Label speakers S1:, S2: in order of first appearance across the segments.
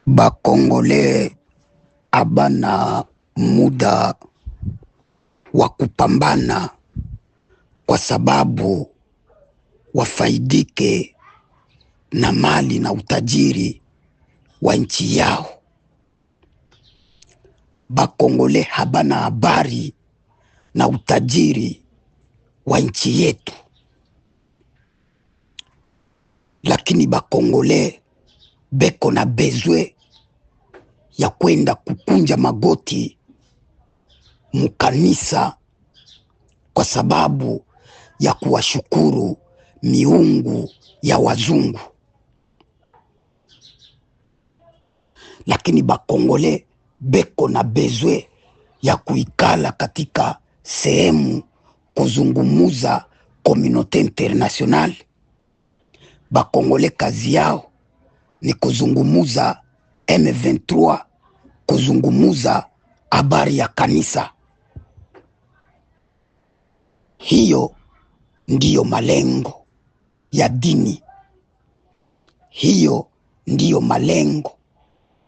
S1: Bakongole abana muda wa kupambana kwa sababu wafaidike na mali na utajiri wa nchi yao. Bakongole habana habari na utajiri wa nchi yetu, lakini bakongole beko na bezwe ya kwenda kukunja magoti mukanisa kwa sababu ya kuwashukuru miungu ya wazungu. Lakini bakongole beko na bezwe ya kuikala katika sehemu kuzungumuza communauté internationale. Bakongole kazi yao ni kuzungumuza M23, kuzungumuza habari ya kanisa. Hiyo ndiyo malengo ya dini. Hiyo ndiyo malengo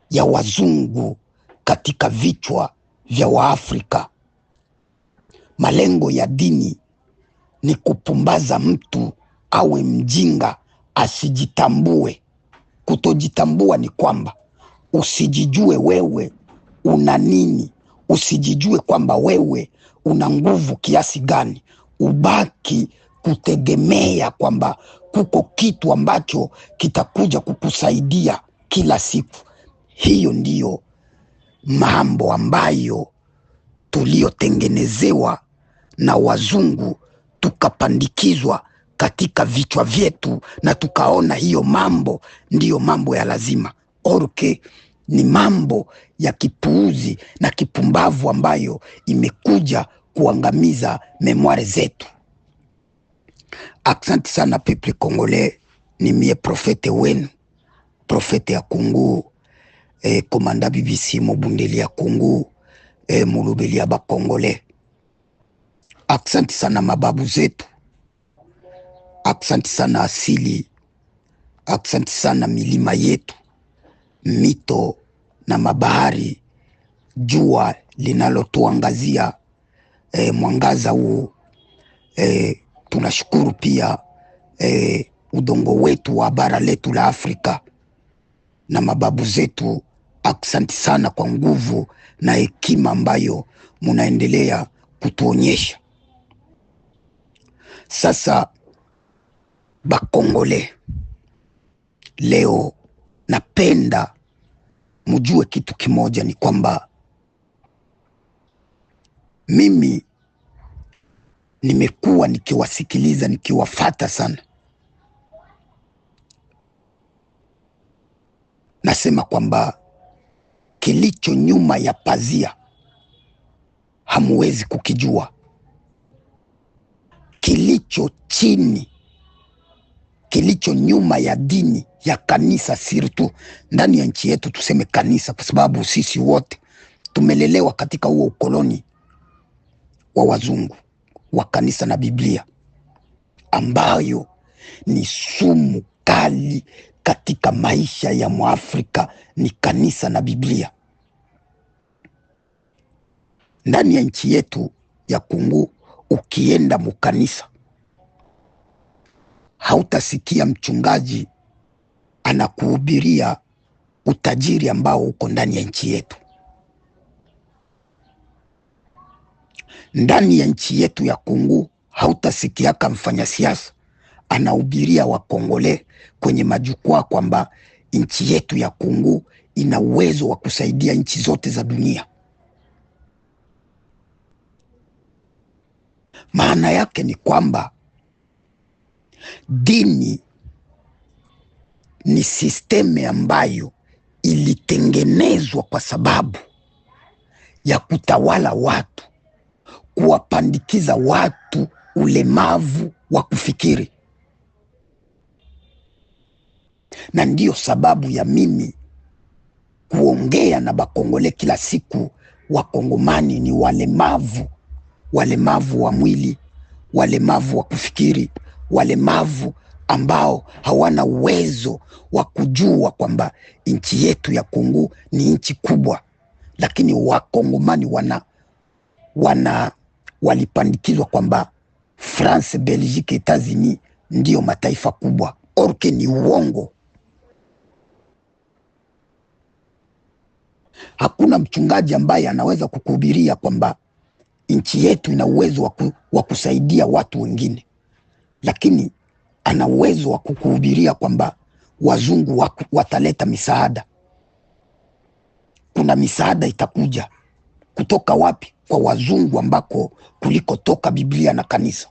S1: ya wazungu katika vichwa vya Waafrika. Malengo ya dini ni kupumbaza mtu awe mjinga, asijitambue. Kutojitambua ni kwamba usijijue wewe una nini, usijijue kwamba wewe una nguvu kiasi gani, ubaki kutegemea kwamba kuko kitu ambacho kitakuja kukusaidia kila siku. Hiyo ndiyo mambo ambayo tuliotengenezewa na wazungu, tukapandikizwa katika vichwa vyetu na tukaona hiyo mambo ndiyo mambo ya lazima. Orke ni mambo ya kipuuzi na kipumbavu ambayo imekuja kuangamiza memoire zetu. Asante sana people Congolais, ni mie profete wenu, profete ya Kungu, komanda BBC Mobundeli ya Kungu, mulubeli ya Bakongolais. Asante sana mababu zetu, asante sana asili, asante sana milima yetu, mito na mabahari, jua linalotuangazia mwangaza huu. Tunashukuru pia udongo wetu wa bara letu la Afrika na mababu zetu. Asante sana kwa nguvu na hekima ambayo munaendelea kutuonyesha. Sasa Bakongole, leo napenda mujue kitu kimoja, ni kwamba mimi nimekuwa nikiwasikiliza, nikiwafata sana. Nasema kwamba kilicho nyuma ya pazia hamuwezi kukijua. Kilicho chini, kilicho nyuma ya dini ya kanisa, sirtu ndani ya nchi yetu, tuseme kanisa kwa sababu sisi wote tumelelewa katika huo ukoloni wa wazungu wa kanisa na Biblia, ambayo ni sumu kali katika maisha ya Mwafrika, ni kanisa na Biblia. Ndani ya nchi yetu ya Kungu, ukienda mukanisa, hautasikia mchungaji anakuhubiria utajiri ambao uko ndani ya nchi yetu. Ndani ya nchi yetu ya Kungu, hautasikiaka mfanya siasa anahubiria Wakongole kwenye majukwaa kwamba nchi yetu ya Kungu ina uwezo wa kusaidia nchi zote za dunia. Maana yake ni kwamba dini ni sisteme ambayo ilitengenezwa kwa sababu ya kutawala watu, kuwapandikiza watu ulemavu wa kufikiri. Na ndiyo sababu ya mimi kuongea na Bakongole kila siku. Wakongomani ni walemavu, walemavu wa mwili, walemavu wa kufikiri, walemavu ambao hawana uwezo wa kujua kwamba nchi yetu ya Kongo ni nchi kubwa, lakini Wakongomani walipandikizwa kwamba France, Belgique, Etats-Unis ndio mataifa kubwa. Orke ni uongo. Hakuna mchungaji ambaye anaweza kukuhubiria kwamba nchi yetu ina uwezo wa kusaidia watu wengine, lakini ana uwezo wa kukuhubiria kwamba wazungu wataleta misaada. Kuna misaada itakuja kutoka wapi? Kwa wazungu ambako kulikotoka Biblia na kanisa.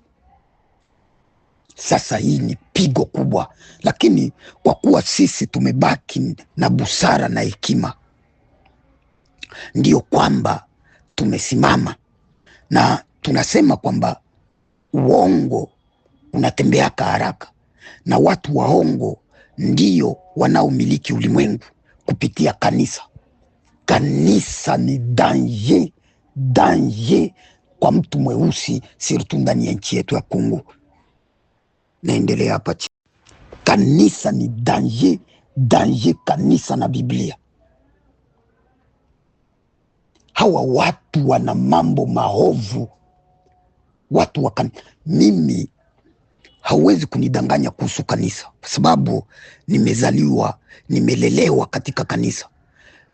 S1: Sasa hii ni pigo kubwa, lakini kwa kuwa sisi tumebaki na busara na hekima, ndiyo kwamba tumesimama na tunasema kwamba uongo unatembeaka haraka, na watu waongo ndiyo wanaomiliki ulimwengu kupitia kanisa. Kanisa ni danger kwa mtu mweusi, sirtu ndani ya nchi yetu ya Kongo. Naendelea hapa. Kanisa ni danger, kanisa na Biblia. Hawa watu wana mambo maovu. Mimi hauwezi kunidanganya kuhusu kanisa, kwa sababu nimezaliwa, nimelelewa katika kanisa,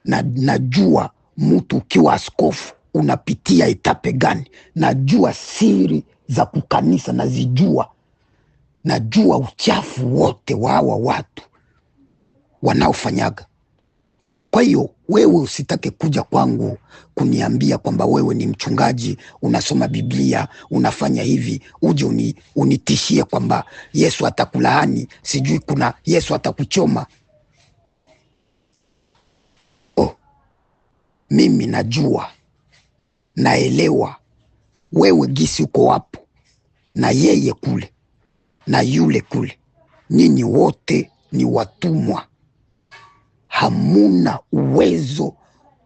S1: na najua mtu ukiwa askofu unapitia etape gani. Najua siri za kukanisa, najua uchafu wote wa hawa watu wanaofanyaga. Kwa hiyo wewe usitake kuja kwangu kuniambia kwamba wewe ni mchungaji, unasoma Biblia, unafanya hivi, uje unitishie kwamba Yesu atakulaani, sijui kuna Yesu atakuchoma. Mimi najua, naelewa wewe gisi uko wapo, na yeye kule, na yule kule. Nyinyi wote ni watumwa. Hamuna uwezo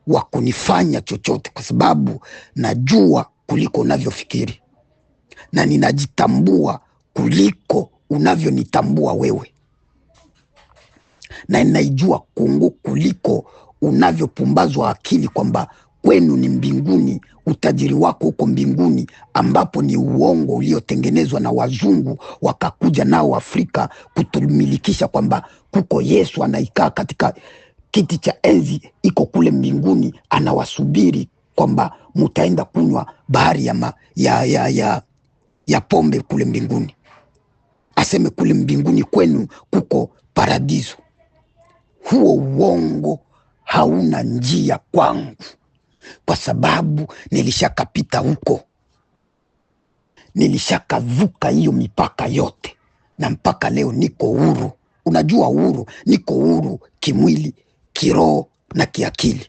S1: wa kunifanya chochote, kwa sababu najua kuliko unavyofikiri, na ninajitambua kuliko unavyonitambua wewe, na ninaijua Kongo kuliko unavyopumbazwa akili kwamba kwenu ni mbinguni, utajiri wako huko mbinguni, ambapo ni uongo uliotengenezwa na wazungu wakakuja nao Afrika kutumilikisha kwamba kuko Yesu anaikaa katika kiti cha enzi iko kule mbinguni, anawasubiri kwamba mutaenda kunywa bahari ya pombe kule mbinguni. Aseme kule mbinguni kwenu kuko paradiso. Huo uongo hauna njia kwangu, kwa sababu nilishakapita huko, nilishakavuka hiyo mipaka yote, na mpaka leo niko huru. Unajua huru, niko huru kimwili, kiroho na kiakili.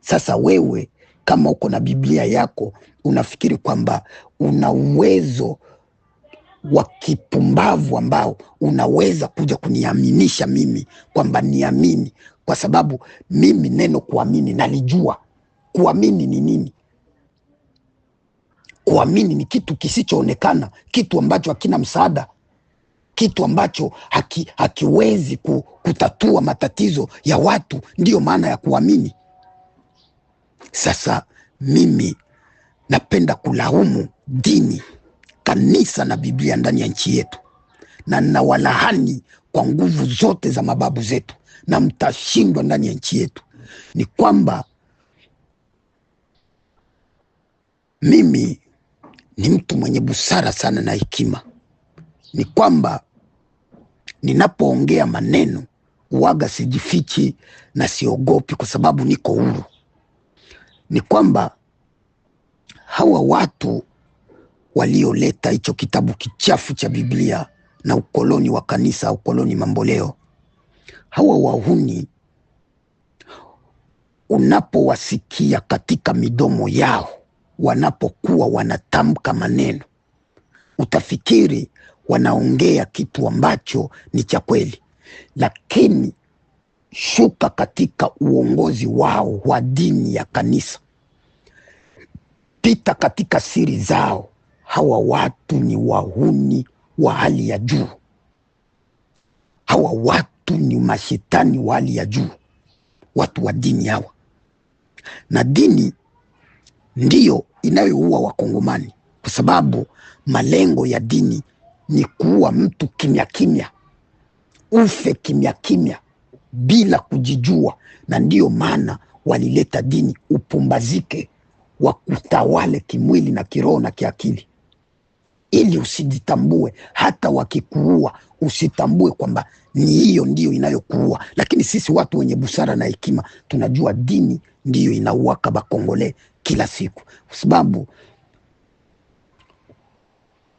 S1: Sasa wewe kama uko na Biblia yako unafikiri kwamba una uwezo wa kipumbavu ambao unaweza kuja kuniaminisha mimi kwamba niamini, kwa sababu mimi neno kuamini nalijua. Kuamini ni nini? Kuamini ni kitu kisichoonekana, kitu ambacho hakina msaada, kitu ambacho hakiwezi kutatua matatizo ya watu. Ndiyo maana ya kuamini. Sasa mimi napenda kulaumu dini, kanisa na Biblia ndani ya nchi yetu, na nawalaani kwa nguvu zote za mababu zetu, na mtashindwa ndani ya nchi yetu. Ni kwamba mimi ni mtu mwenye busara sana na hekima. Ni kwamba ninapoongea maneno uwaga sijifichi na siogopi, kwa sababu niko huru. Ni kwamba hawa watu walioleta hicho kitabu kichafu cha Biblia na ukoloni wa kanisa, ukoloni mamboleo, hawa wahuni, unapowasikia katika midomo yao wanapokuwa wanatamka maneno, utafikiri wanaongea kitu ambacho ni cha kweli, lakini shuka katika uongozi wao wa dini ya kanisa, pita katika siri zao. Hawa watu ni wahuni wa hali ya juu. Hawa watu ni mashetani wa hali ya juu, watu wa dini hawa, na dini ndiyo inayoua Wakongomani, kwa sababu malengo ya dini ni kuua mtu kimya kimya, ufe kimya kimya bila kujijua. Na ndiyo maana walileta dini, upumbazike, wa kutawale kimwili na kiroho na kiakili, ili usijitambue. Hata wakikuua usitambue kwamba ni hiyo ndiyo inayokuua. Lakini sisi watu wenye busara na hekima tunajua dini ndiyo inauaka bakongole kila siku, kwa sababu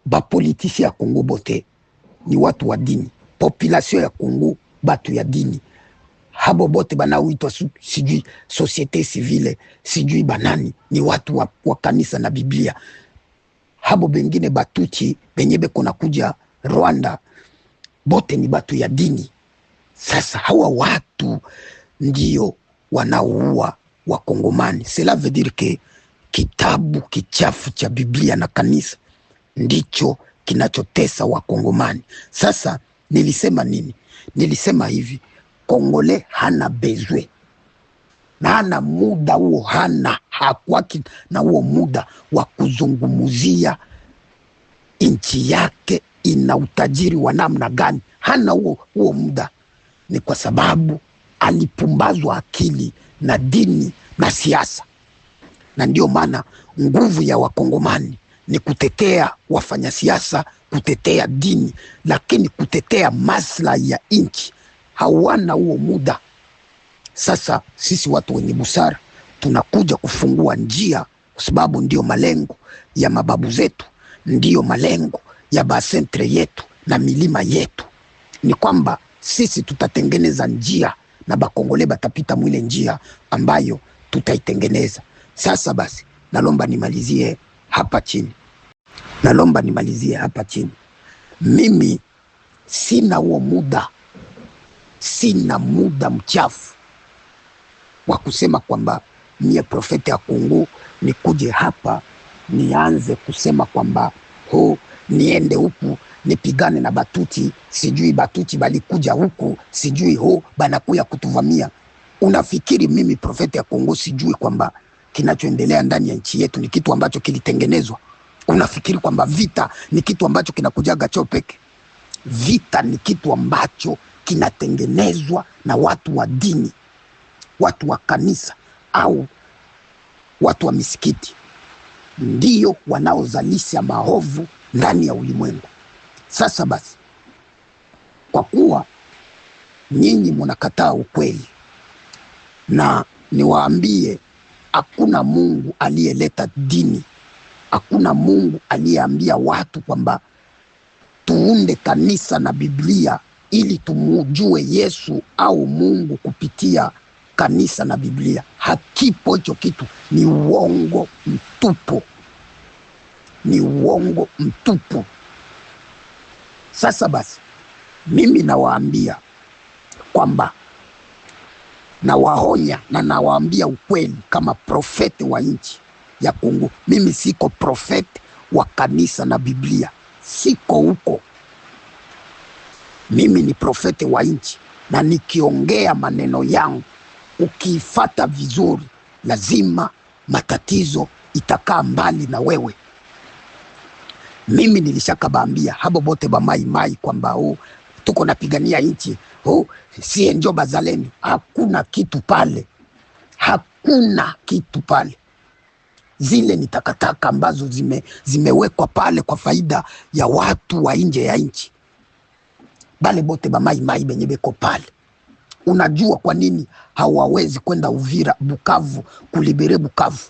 S1: bapolitisi ya Kongo bote ni watu wa dini. Population ya Kongo batu ya dini. Habo bote banauitwa sijui societe civile sijui banani ni watu wa kanisa na Biblia. Habo bengine batuchi benyebe kona kuja Rwanda bote ni batu ya dini. Sasa hawa watu ndio wanaoua Wakongomani. Cela veut dire que kitabu kichafu cha Biblia na kanisa ndicho kinachotesa Wakongomani. Sasa nilisema nini? Nilisema hivi, Kongole hana bezwe na hana muda huo, hakwaki na huo muda wa kuzungumuzia nchi yake ina utajiri wa namna gani. Hana huo muda. Ni kwa sababu alipumbazwa akili na dini na siasa, na ndio maana nguvu ya Wakongomani ni kutetea wafanya siasa, kutetea dini, lakini kutetea maslahi ya nchi hawana huo muda. Sasa sisi watu wenye busara tunakuja kufungua njia, kwa sababu ndio malengo ya mababu zetu, ndio malengo ya basentre yetu na milima yetu. Ni kwamba sisi tutatengeneza njia na bakongole batapita mwile njia ambayo tutaitengeneza. Sasa basi, nalomba nimalizie hapa chini. Mimi sina huo muda, sina muda mchafu wa kusema kwamba mie profeti ya Kongo nikuje hapa nianze kusema kwamba niende huku nipigane na batuti, sijui batuti balikuja huku, sijui banakuya kutuvamia. Unafikiri mimi profeti ya Kongo sijui kwamba kinachoendelea ndani ya nchi yetu ni kitu ambacho kilitengenezwa? Unafikiri kwamba vita ni kitu ambacho kinakujaga chopeke? Vita ni kitu ambacho kinatengenezwa na watu wa dini, watu wa kanisa au watu wa misikiti, ndio wanaozalisha maovu ndani ya ulimwengu. Sasa basi, kwa kuwa nyinyi mnakataa ukweli, na niwaambie, hakuna Mungu aliyeleta dini, hakuna Mungu aliyeambia watu kwamba tuunde kanisa na Biblia ili tumujue Yesu au Mungu kupitia kanisa na Biblia. Hakipo hicho kitu, ni uongo mtupu, ni uongo mtupu. Sasa basi, mimi nawaambia kwamba, nawaonya na nawaambia ukweli kama profeti wa nchi ya Kongo. Mimi siko profeti wa kanisa na Biblia, siko huko. Mimi ni profeti wa nchi, na nikiongea maneno yangu ukiifata vizuri, lazima matatizo itakaa mbali na wewe. Mimi nilishakabambia habo bote ba mai kwamba tuko napigania nchi, sie njo bazaleni. Hakuna kitu pale, hakuna kitu pale. Zile ni takataka ambazo zimewekwa pale kwa faida ya watu wa nje ya nchi. Bale bote ba mai benye beko pale. Unajua kwa nini hawawezi kwenda Uvira, Bukavu, kulibere Bukavu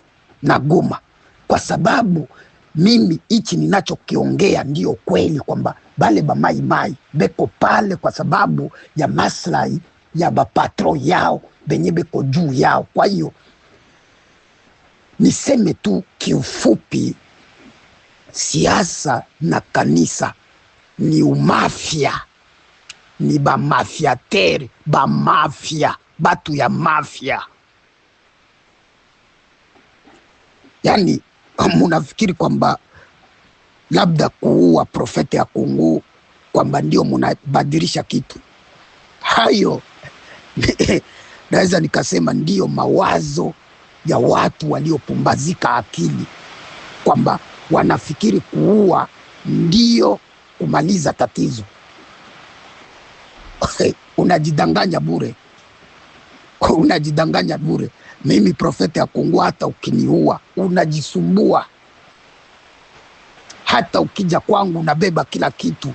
S1: na Goma? Kwa sababu mimi hichi ninachokiongea ndio kweli, kwamba bale ba mai beko pale kwa sababu ya maslahi ya bapatro yao benye beko juu yao. Kwa hiyo niseme tu kiufupi, siasa na kanisa ni umafia, ni ba mafiatere, ba mafia, batu ya mafia. Yani munafikiri kwamba labda kuua profeti ya Kongo kwamba ndio munabadilisha kitu? Hayo naweza nikasema ndiyo mawazo ya watu waliopumbazika akili, kwamba wanafikiri kuua ndiyo kumaliza tatizo. Unajidanganya bure. Unajidanganya bure. Mimi Profeta Yakungwa, hata ukiniua unajisumbua. Hata ukija kwangu unabeba kila kitu,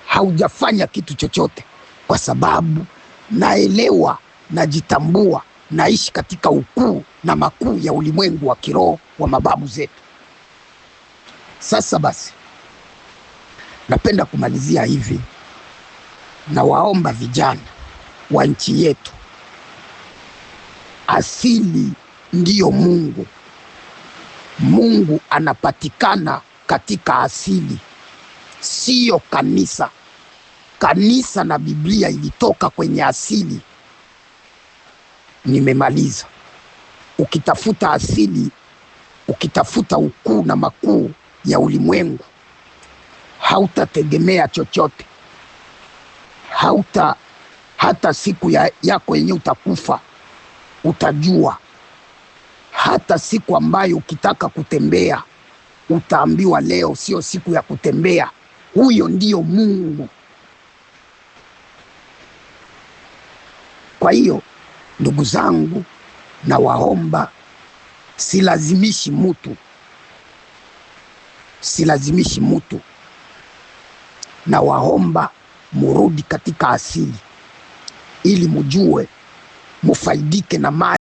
S1: haujafanya kitu chochote, kwa sababu naelewa, najitambua, naishi katika ukuu na makuu ya ulimwengu wa kiroho wa mababu zetu. Sasa basi, napenda kumalizia hivi, na waomba vijana wa nchi yetu, asili ndiyo Mungu. Mungu anapatikana katika asili, siyo kanisa. Kanisa na Biblia ilitoka kwenye asili. Nimemaliza. Ukitafuta asili, ukitafuta ukuu na makuu ya ulimwengu, hautategemea chochote. Hata siku yako yenyewe utakufa, utajua. Hata siku ambayo ukitaka kutembea, utaambiwa leo sio siku ya kutembea. Huyo ndiyo Mungu. Kwa hiyo ndugu zangu, na waomba, silazimishi mtu, na waomba murudi katika asili, ili mujue, mufaidike na mali